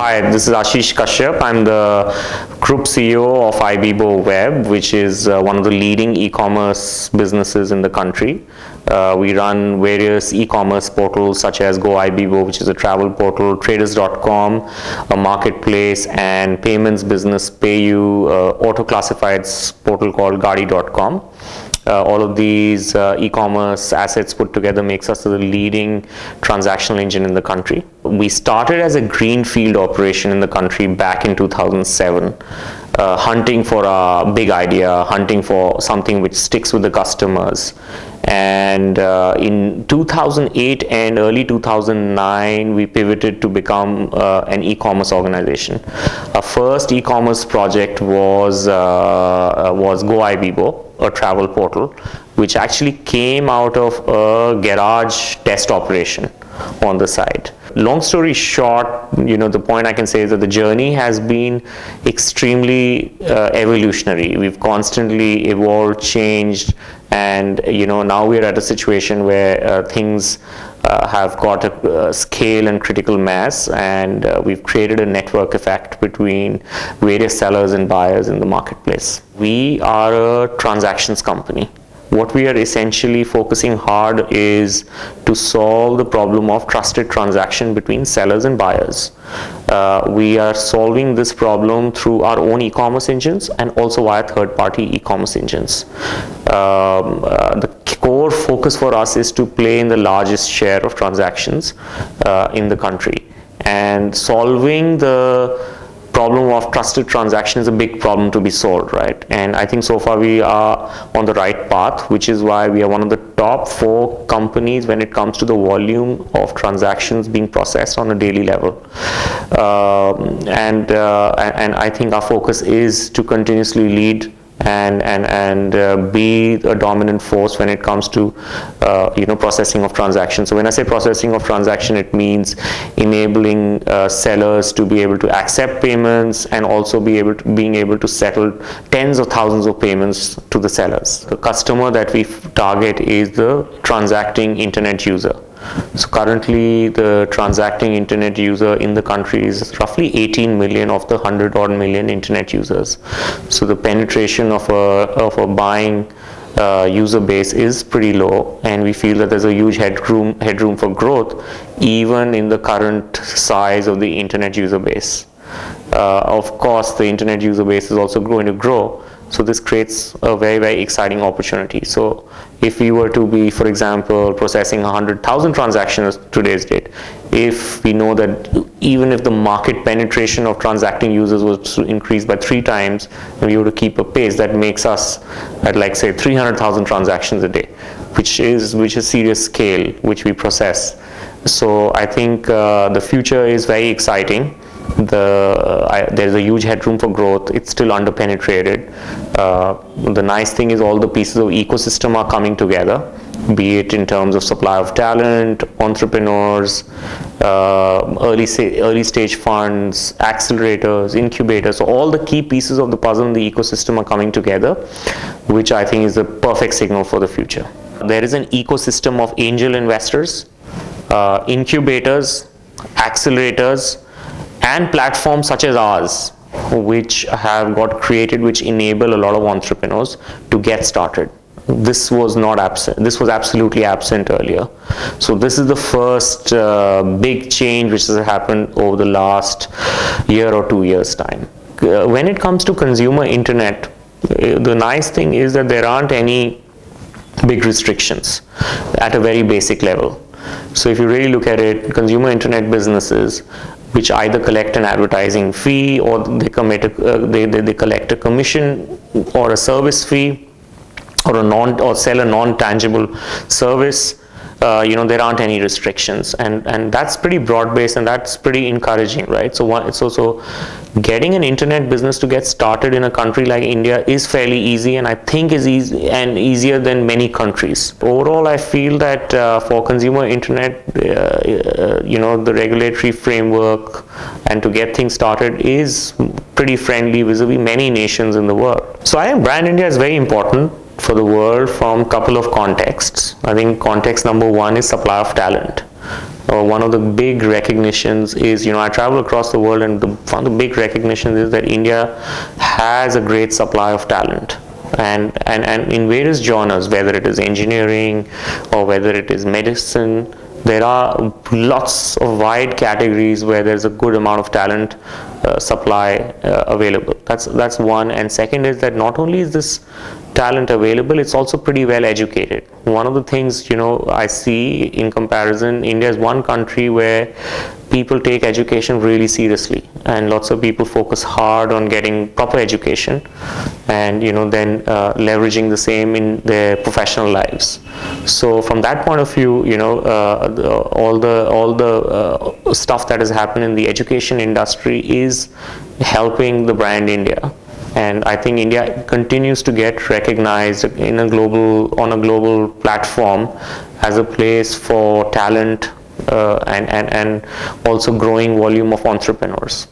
Hi, this is Ashish Kashyap. I'm the Group CEO of ibibo Web, which is one of the leading e-commerce businesses in the country. We run various e-commerce portals such as Go ibibo, which is a travel portal, traders.com, a marketplace, and payments business PayU, auto classifieds portal called gadi.com. All of these e-commerce assets put together makes us the leading transactional engine in the country. We started as a greenfield operation in the country back in 2007, hunting for a big idea, hunting for something which sticks with the customers. And in 2008 and early 2009, we pivoted to become an e-commerce organization. Our first e-commerce project was Go ibibo, a travel portal, which actually came out of a garage test operation on the side. Long story short, the point I can say is that the journey has been extremely evolutionary. We've constantly evolved, changed, and now we're at a situation where things have got a scale and critical mass, and we've created a network effect between various sellers and buyers in the marketplace. We are a transactions company. What we are essentially focusing hard is to solve the problem of trusted transaction between sellers and buyers. We are solving this problem through our own e-commerce engines and also via third-party e-commerce engines. The core focus for us is to play in the largest share of transactions in the country, and solving the problem of trusted transaction is a big problem to be solved, right? And I think so far we are on the right path, which is why we are one of the top 4 companies when it comes to the volume of transactions being processed on a daily level. And I think our focus is to continuously lead and be a dominant force when it comes to processing of transactions. So when I say processing of transaction, it means enabling sellers to be able to accept payments and also being able to settle tens of thousands of payments to the sellers. The customer that we target is the transacting internet user. So currently the transacting internet user in the country is roughly 18 million of the 100-odd million internet users. So the penetration of a buying user base is pretty low, and we feel that there's a huge headroom for growth even in the current size of the internet user base. Of course, the internet user base is also going to grow. So this creates a very, very exciting opportunity. So if we were to be, for example, processing 100,000 transactions today's date, if we know that even if the market penetration of transacting users was to increase by 3 times, and we were to keep a pace, that makes us at, like, say, 300,000 transactions a day, which is serious scale which we process. So I think the future is very exciting. There's a huge headroom for growth. It's still under-penetrated. The nice thing is all the pieces of ecosystem are coming together, be it in terms of supply of talent, entrepreneurs, early stage funds, accelerators, incubators. So all the key pieces of the puzzle in the ecosystem are coming together, which I think is the perfect signal for the future. There is an ecosystem of angel investors, incubators, accelerators, and platforms such as ours, which have got created, which enable a lot of entrepreneurs to get started. This was not absent. This was absolutely absent earlier. So this is the first big change which has happened over the last year or 2 years' time. When it comes to consumer internet, the nice thing is that there aren't any big restrictions at a very basic level. So if you really look at it, consumer internet businesses which either collect an advertising fee or they collect a commission or a service fee or sell a non-tangible service, there aren't any restrictions, and that's pretty broad-based, and that's pretty encouraging, right? So getting an internet business to get started in a country like India is fairly easy, and I think is easier than many countries. Overall, I feel that for consumer internet, the regulatory framework and to get things started is pretty friendly vis-a-vis many nations in the world. So I think Brand India is very important for the world from a couple of contexts. I think context number 1 is supply of talent. one of the big recognitions is, I travel across the world, and one of the big recognitions is that India has a great supply of talent. And in various genres, whether it is engineering or whether it is medicine, there are lots of wide categories where there's a good amount of talent supply available. That's one. And second is that not only is this talent available, it's also pretty well educated. One of the things, I see in comparison, India is one country where people take education really seriously, and lots of people focus hard on getting proper education, and then leveraging the same in their professional lives. So from that point of view, all the stuff that has happened in the education industry is helping the brand India. And I think India continues to get recognized on a global platform as a place for talent, and also growing volume of entrepreneurs.